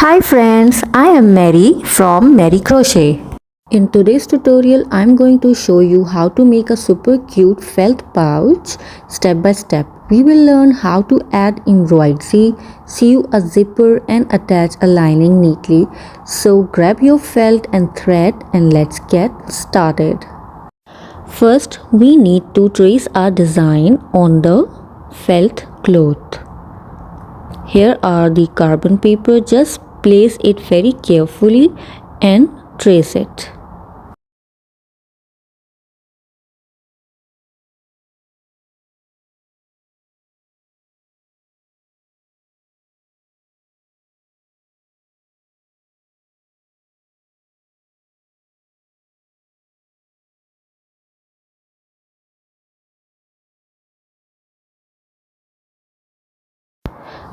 Hi friends, I am Mary from Marie Crochet. In today's tutorial, I'm going to show you how to make a super cute felt pouch step by step. We will learn how to add embroidery, sew a zipper and attach a lining neatly. So grab your felt and thread and let's get started. First, we need to trace our design on the felt cloth. Here are the carbon paper. Just place it very carefully and trace it.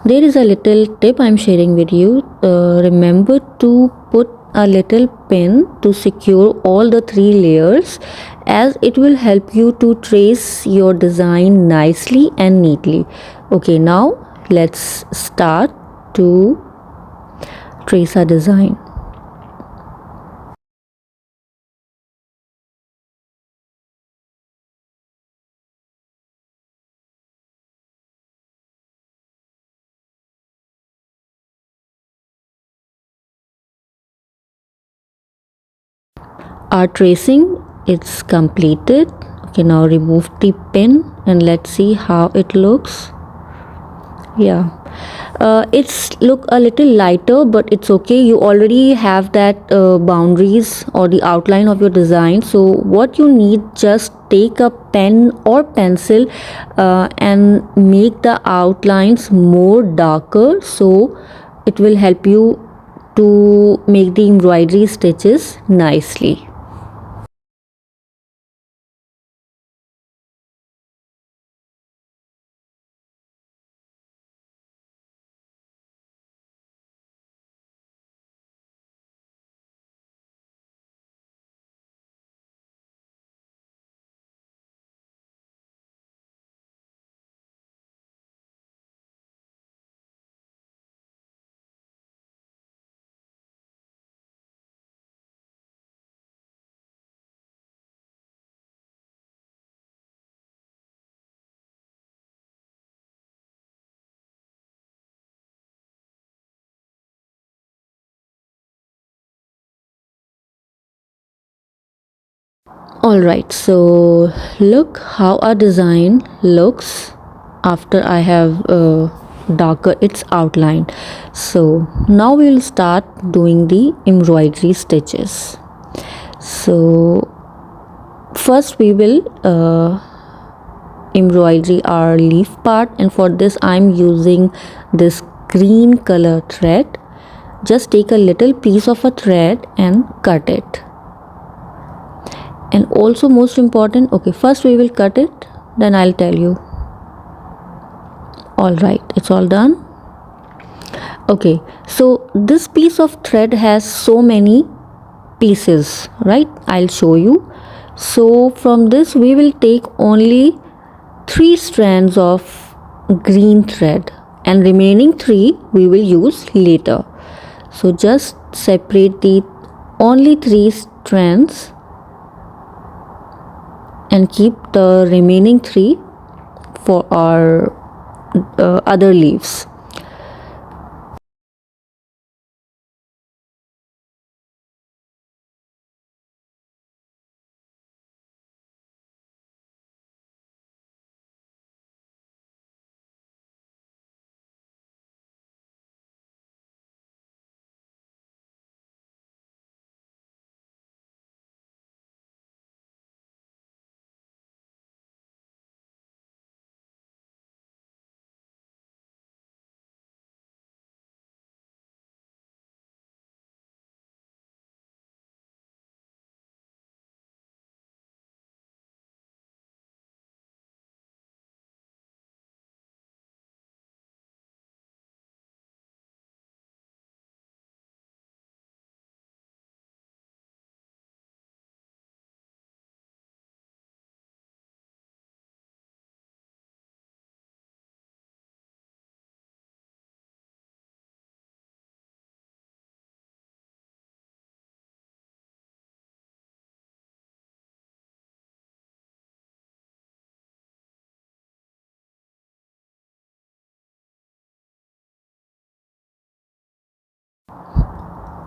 There is a little tip I'm sharing with you. Remember to put a little pin to secure all the three layers, as it will help you to trace your design nicely and neatly. Okay, now let's start to trace our design. Our tracing is completed. Okay, now remove the pin and let's see how it looks. Yeah, it's look a little lighter, but it's okay. You already have that boundaries or the outline of your design. So what you need, just take a pen or pencil and make the outlines more darker, so it will help you to make the embroidery stitches nicely. Alright, so look how our design looks after I have darker its outline. So now we will start doing the embroidery stitches. So first we will embroidery our leaf part, and for this I'm using this green color thread. Just take a little piece of a thread and cut it. And also most important, okay, first we will cut it, then I'll tell you. All right, it's all done. Okay, so this piece of thread has so many pieces, right? I'll show you. So from this we will take only 3 strands of green thread, and remaining 3 we will use later. So just separate the only 3 strands and keep the remaining 3 for our other leaves.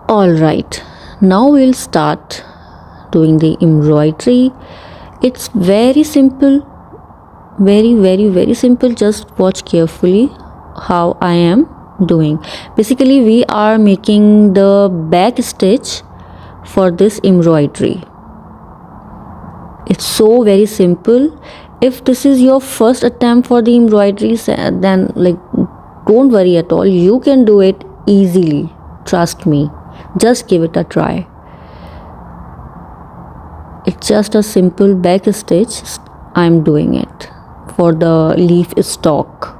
Alright, now we'll start doing the embroidery. It's very simple, very simple. Just watch carefully how I am doing. Basically, we are making the back stitch for this embroidery. It's so very simple. If this is your first attempt for the embroidery, then like don't worry at all, you can do it easily. Trust me, just give it a try. It's just a simple back stitch. I'm doing it for the leaf stalk.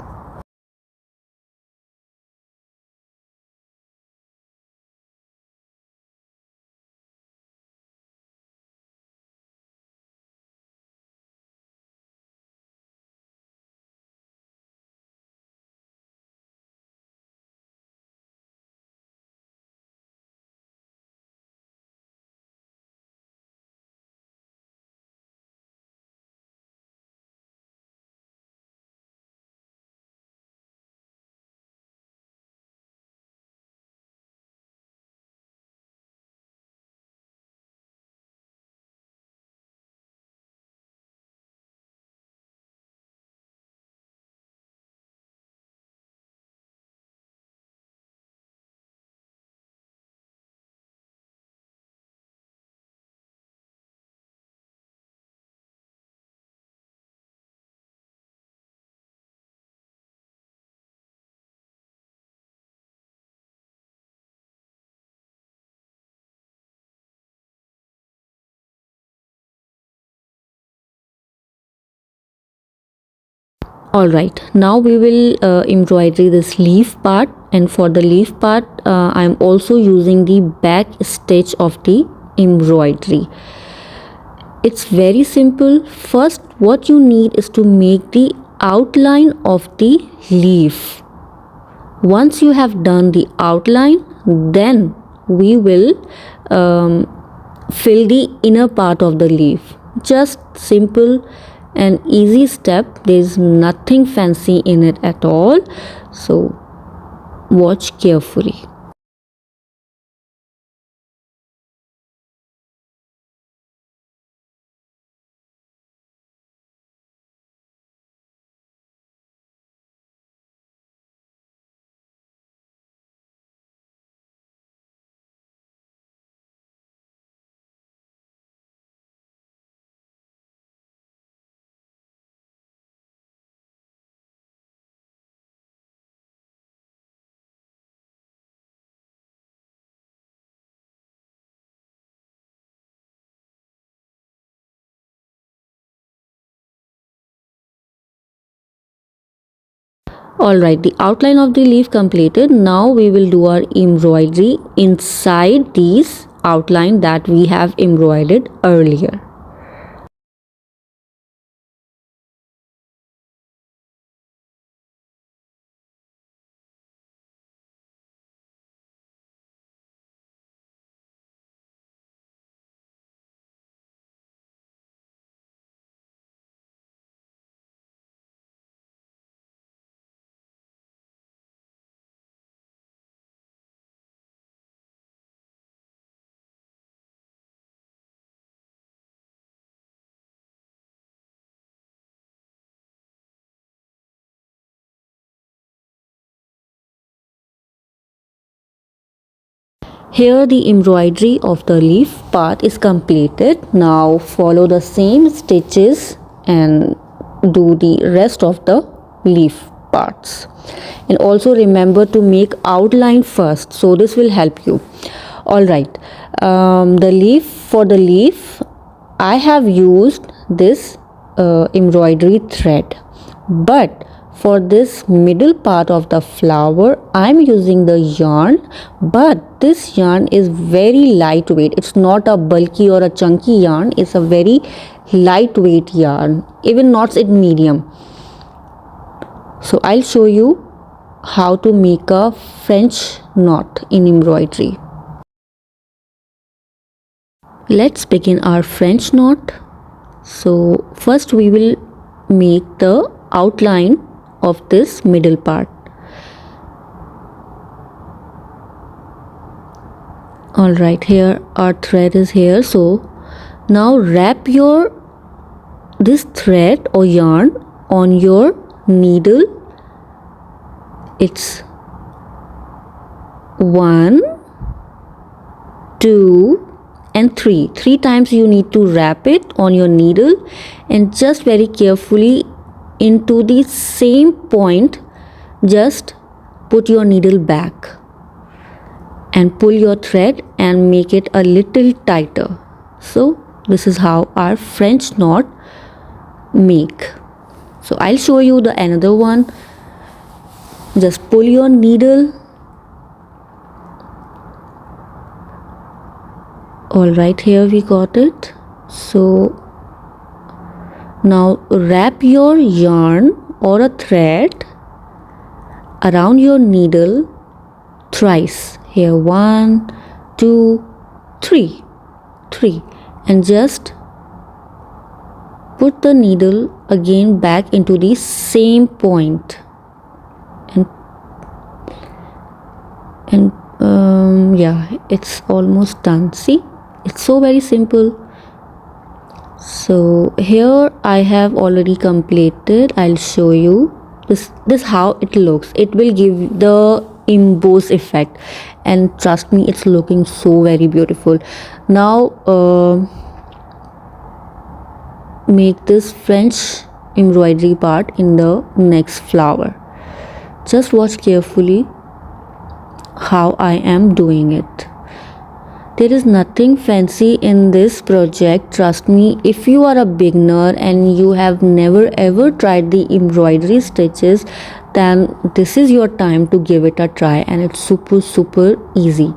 Alright, now we will embroidery this leaf part, and for the leaf part I am also using the back stitch of the embroidery. It's very simple. First, what you need is to make the outline of the leaf. Once you have done the outline, then we will fill the inner part of the leaf. Just simple and easy step. There is nothing fancy in it at all. So watch carefully. Alright, the outline of the leaf completed. Now we will do our embroidery inside these outline that we have embroidered earlier. Here the embroidery of the leaf part is completed. Now follow the same stitches and do the rest of the leaf parts. And also remember to make outline first, so this will help you. Alright, the leaf, for the leaf I have used this embroidery thread, but for this middle part of the flower I'm using the yarn, but this yarn is very lightweight. It's not a bulky or a chunky yarn, it's a very lightweight yarn, even knots it medium. So I'll show you how to make a French knot in embroidery. Let's begin our French knot. So first we will make the outline of this middle part. Alright, here our thread is here. So now wrap your this thread or yarn on your needle. It's 1, 2 and 3. 3 times you need to wrap it on your needle and just very carefully into the same point just put your needle back and pull your thread and make it a little tighter. So this is how our French knot make. So I'll show you the another one. Just pull your needle. Alright, here we got it. So now wrap your yarn or a thread around your needle thrice. Here 1, 2, 3, 3 and just put the needle again back into the same point and yeah, it's almost done. See, it's so very simple. So here I have already completed. I'll show you this how it looks. It will give the emboss effect and trust me, it's looking so very beautiful. Now make this French embroidery part in the next flower. Just watch carefully how I am doing it. There is nothing fancy in this project, trust me. If you are a beginner and you have never ever tried the embroidery stitches, then this is your time to give it a try and it's super easy.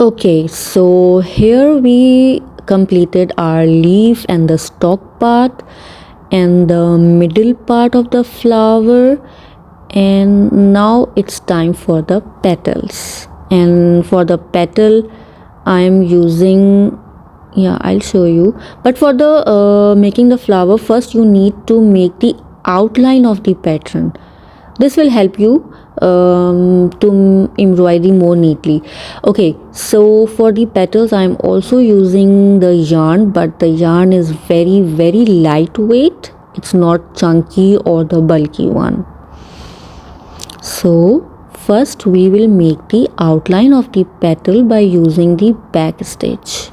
Okay, so here we completed our leaf and the stalk part and the middle part of the flower, and now it's time for the petals. And for the petal I am using, yeah, I'll show you. But for the making the flower, first you need to make the outline of the pattern. This will help you to embroider more neatly. Okay, so for the petals I'm also using the yarn, but the yarn is very lightweight. It's not chunky or the bulky one. So first we will make the outline of the petal by using the back stitch.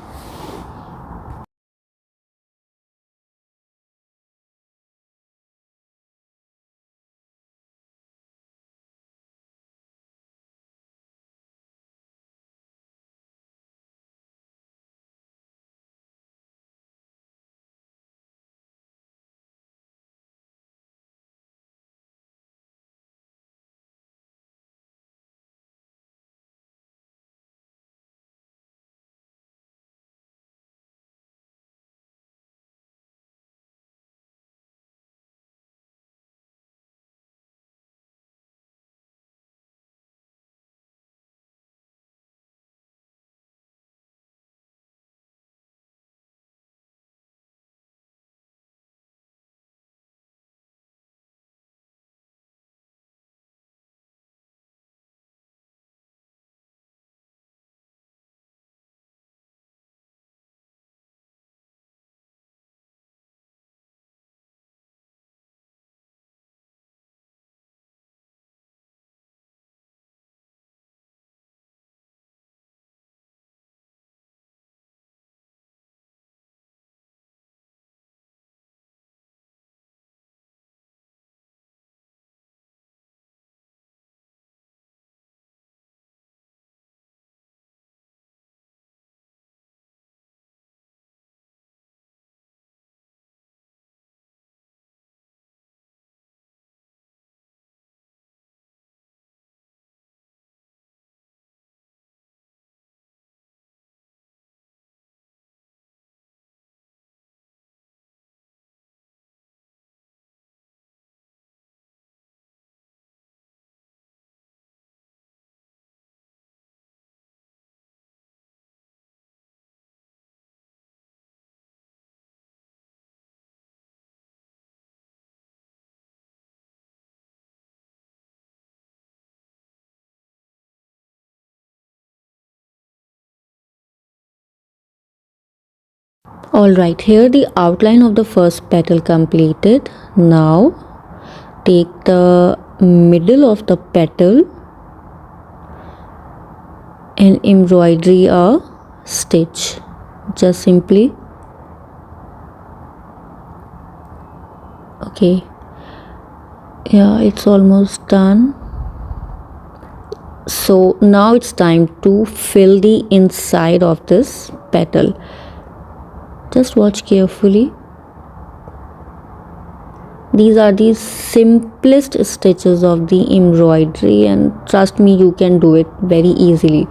Alright, here the outline of the first petal completed. Now take the middle of the petal and embroidery a stitch. Just simply, okay, yeah, it's almost done. So now it's time to fill the inside of this petal. Just watch carefully. These are the simplest stitches of the embroidery, and trust me, you can do it very easily.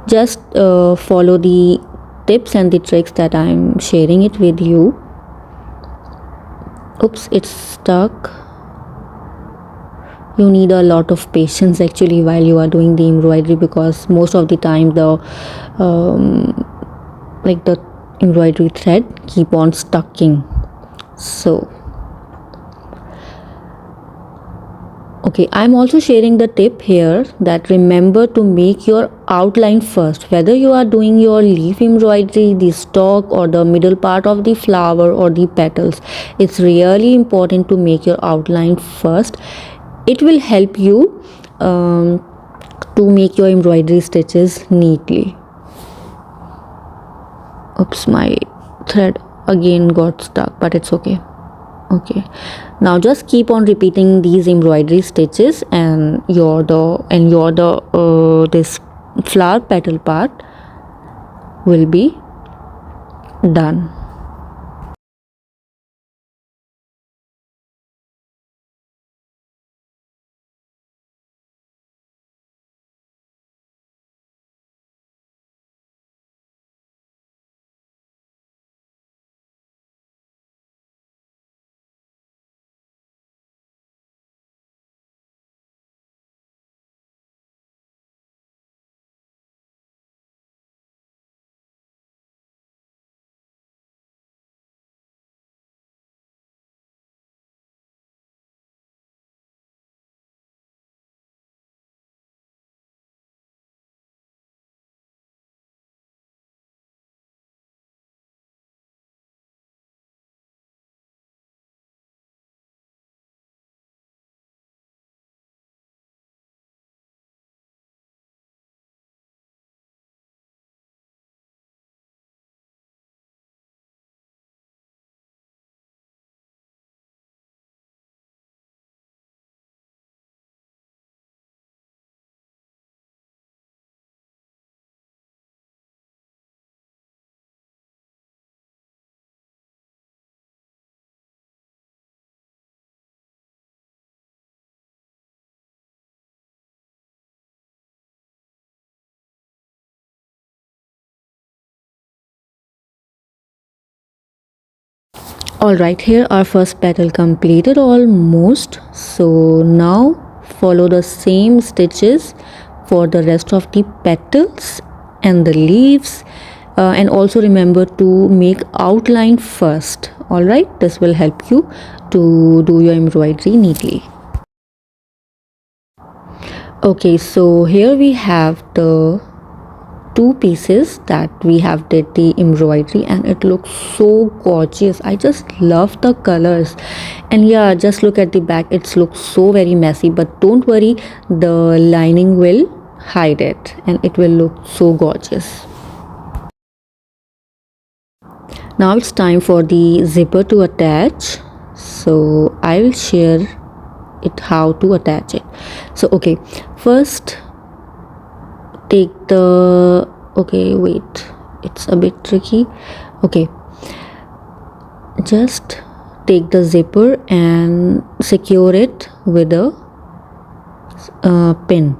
Just follow the tips and the tricks that I'm sharing it with you. Oops, it's stuck. You need a lot of patience actually while you are doing the embroidery, because most of the time the like the embroidery thread keep on stucking. So okay, I'm also sharing the tip here that remember to make your outline first. Whether you are doing your leaf embroidery, the stalk, or the middle part of the flower or the petals, it's really important to make your outline first. It will help you to make your embroidery stitches neatly. Oops, my thread again got stuck, but it's okay. Okay, now just keep on repeating these embroidery stitches, and this flower petal part will be done. All right, here our first petal completed almost. So now follow the same stitches for the rest of the petals and the leaves, and also remember to make outline first. All right, this will help you to do your embroidery neatly. Okay, so here we have the two pieces that we have did the embroidery, and it looks so gorgeous. I just love the colors. And yeah, just look at the back, it looks so very messy, but don't worry, the lining will hide it and it will look so gorgeous. Now it's time for the zipper to attach, so I will share it how to attach it. So okay, first take the, okay, wait, it's a bit tricky. Okay, just take the zipper and secure it with a pin.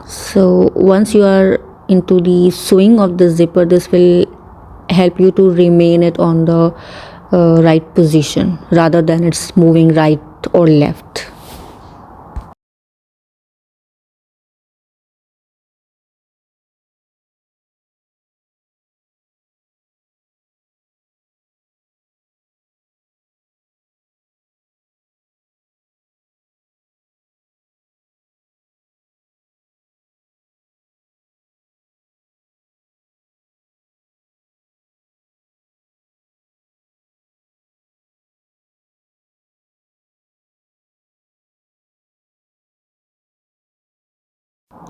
So once you are into the sewing of the zipper, this will help you to remain it on the right position rather than it's moving right or left.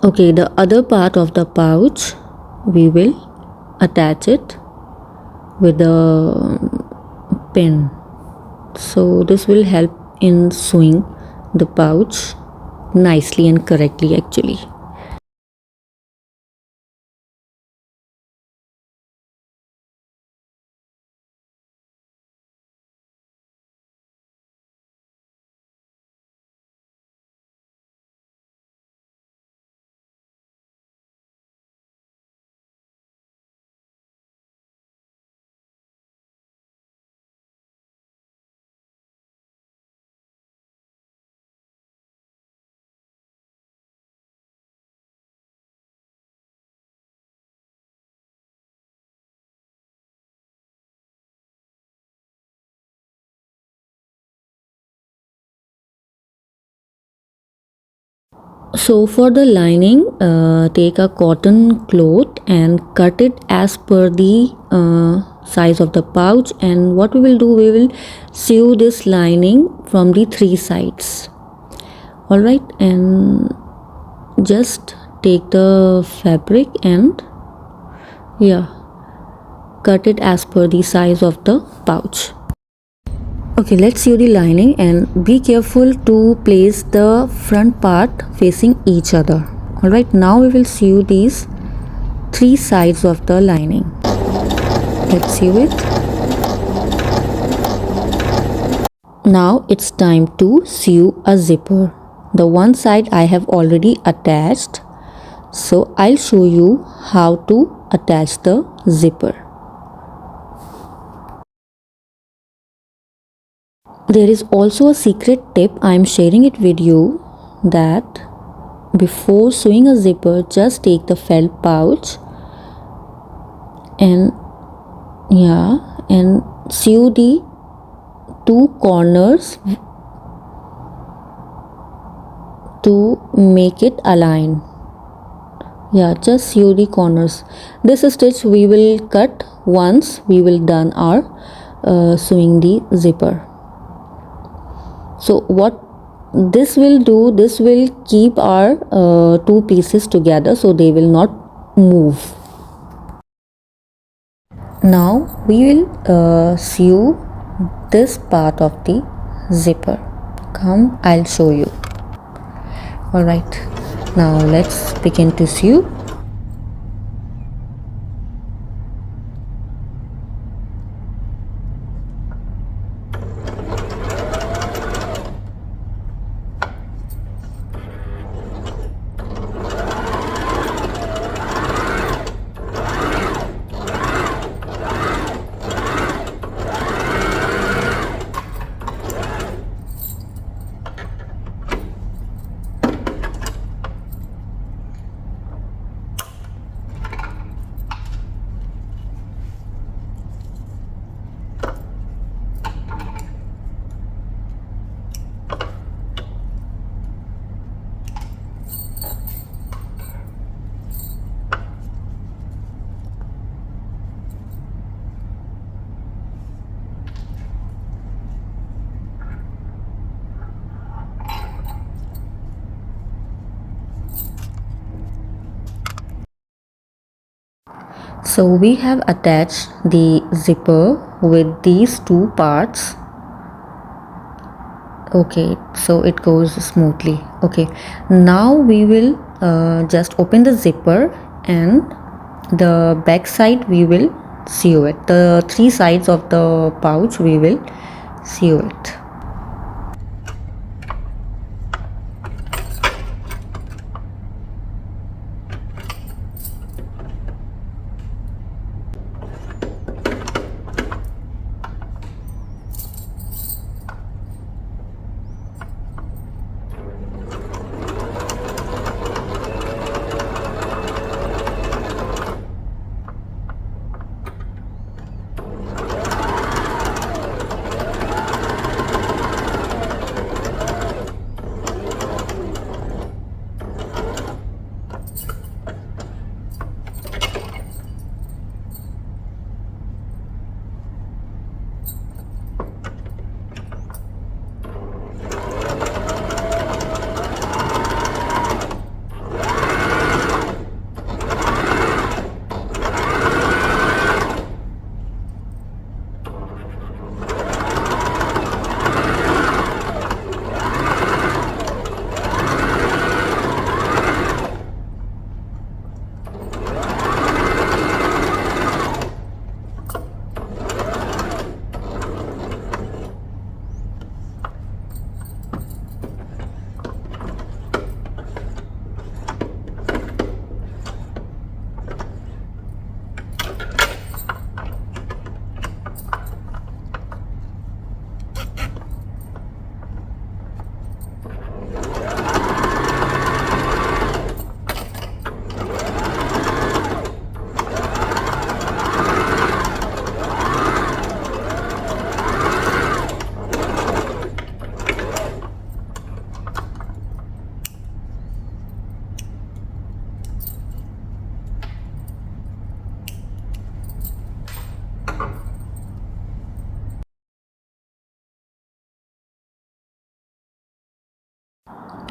Okay, the other part of the pouch, we will attach it with a pin. So this will help in sewing the pouch nicely and correctly actually. So for the lining, take a cotton cloth and cut it as per the size of the pouch, and what we will do, we will sew this lining from the three sides. Alright, and just take the fabric and yeah, cut it as per the size of the pouch. Okay, let's sew the lining and be careful to place the front part facing each other. Alright, now we will sew these three sides of the lining. Let's sew it. Now it's time to sew a zipper. The one side I have already attached, so I'll show you how to attach the zipper. There is also a secret tip I am sharing it with you, that before sewing a zipper, just take the felt pouch and sew the two corners to make it align. Just sew the corners. This stitch we will cut once we will done our sewing the zipper. So what this will do, this will keep our two pieces together so they will not move. Now we will sew this part of the zipper. Come, I'll show you. Alright, now let's begin to sew. So we have attached the zipper with these two parts. Okay, so it goes smoothly. Okay, now we will just open the zipper, and the back side we will sew it. The three sides of the pouch we will sew it.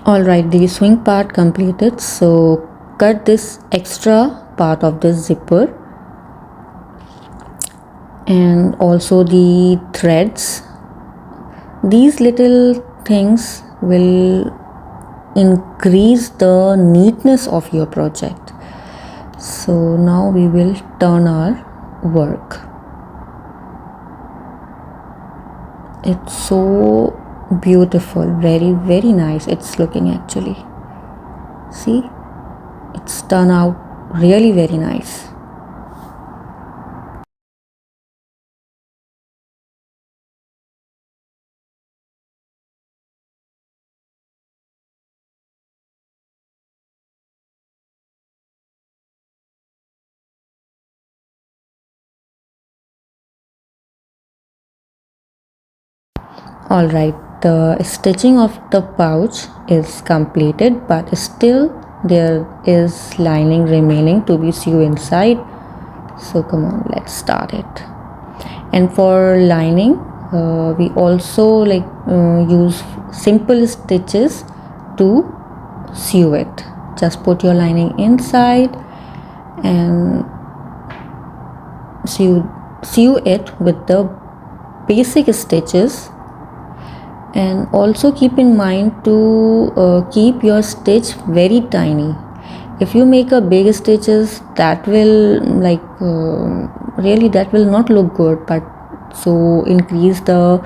Alright, the swing part completed, so cut this extra part of the zipper and also the threads. These little things will increase the neatness of your project. So now we will turn our work. It's so beautiful, very nice it's looking actually. See, it's turned out really very nice. Alright, the stitching of the pouch is completed, but still there is lining remaining to be sewn inside. So come on, let's start it. And for lining, we also use simple stitches to sew it. Just put your lining inside and sew it with the basic stitches. And also keep in mind to keep your stitch very tiny. If you make a big stitches, that will really that will not look good, but so increase the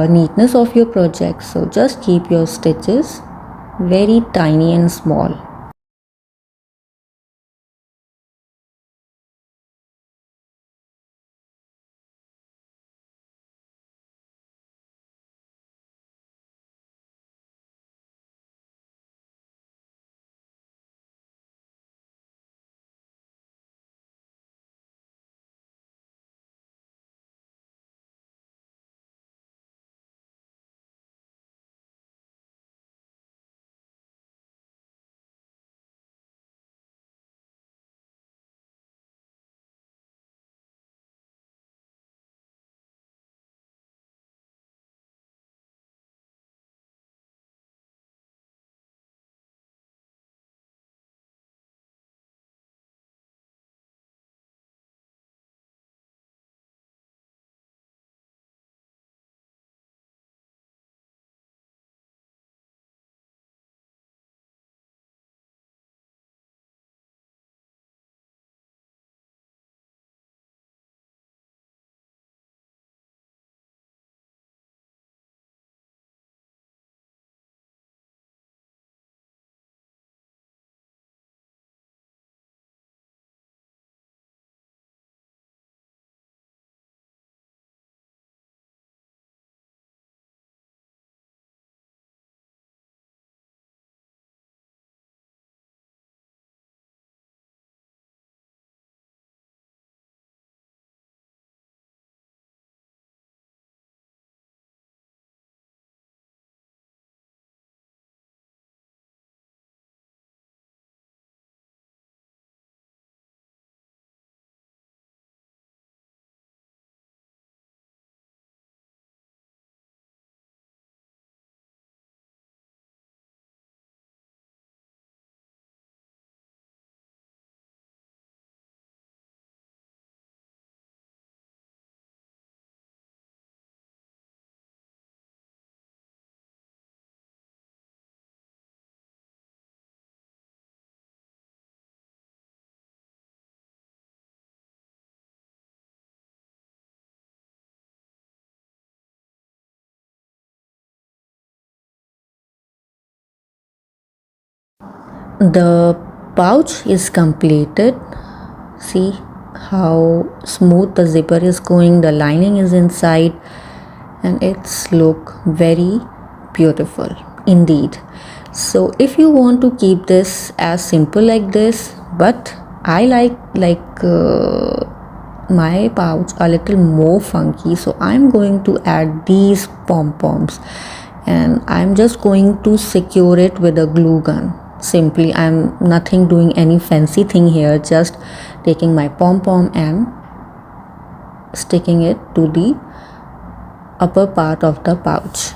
neatness of your project. So just keep your stitches very tiny and small. The pouch is completed. See how smooth the zipper is going, the lining is inside, and it's look very beautiful indeed. So if you want to keep this as simple like this, but I like my pouch a little more funky, so I'm going to add these pom-poms, and I'm just going to secure it with a glue gun. Simply, I'm nothing doing any fancy thing here, just taking my pom-pom and sticking it to the upper part of the pouch.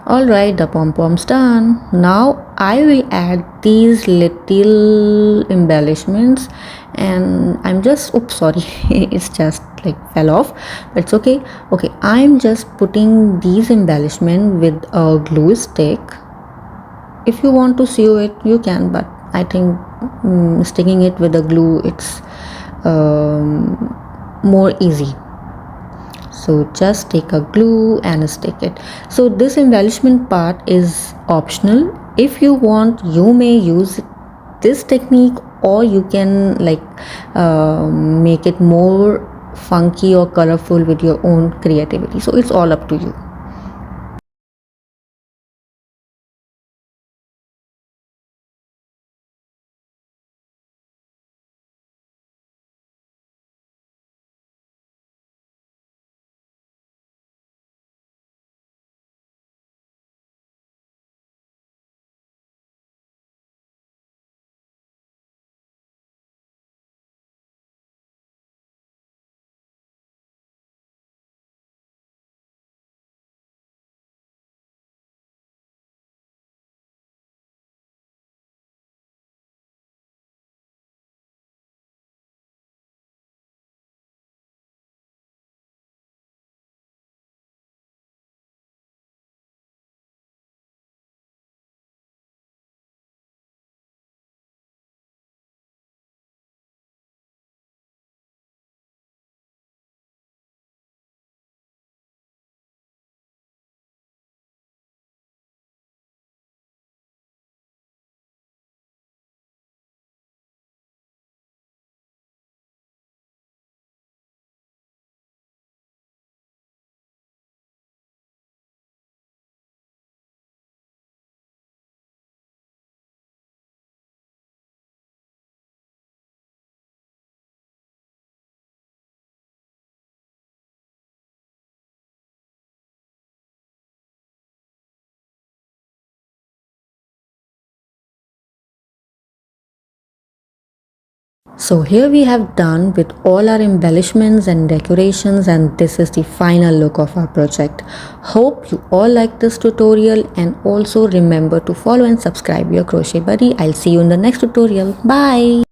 Alright, the pom-pom's done. Now I will add these little embellishments, and I'm just, oops, sorry, it's just like fell off, but it's okay. Okay, I'm just putting these embellishment with a glue stick. If you want to sew it, you can, but I think sticking it with a glue, it's more easy. So just take a glue and stick it. So this embellishment part is optional. If you want, you may use this technique, or you can like make it more funky or colorful with your own creativity. So it's all up to you. So here we have done with all our embellishments and decorations, and this is the final look of our project. Hope you all like this tutorial, and also remember to follow and subscribe your crochet buddy. I'll see you in the next tutorial. Bye.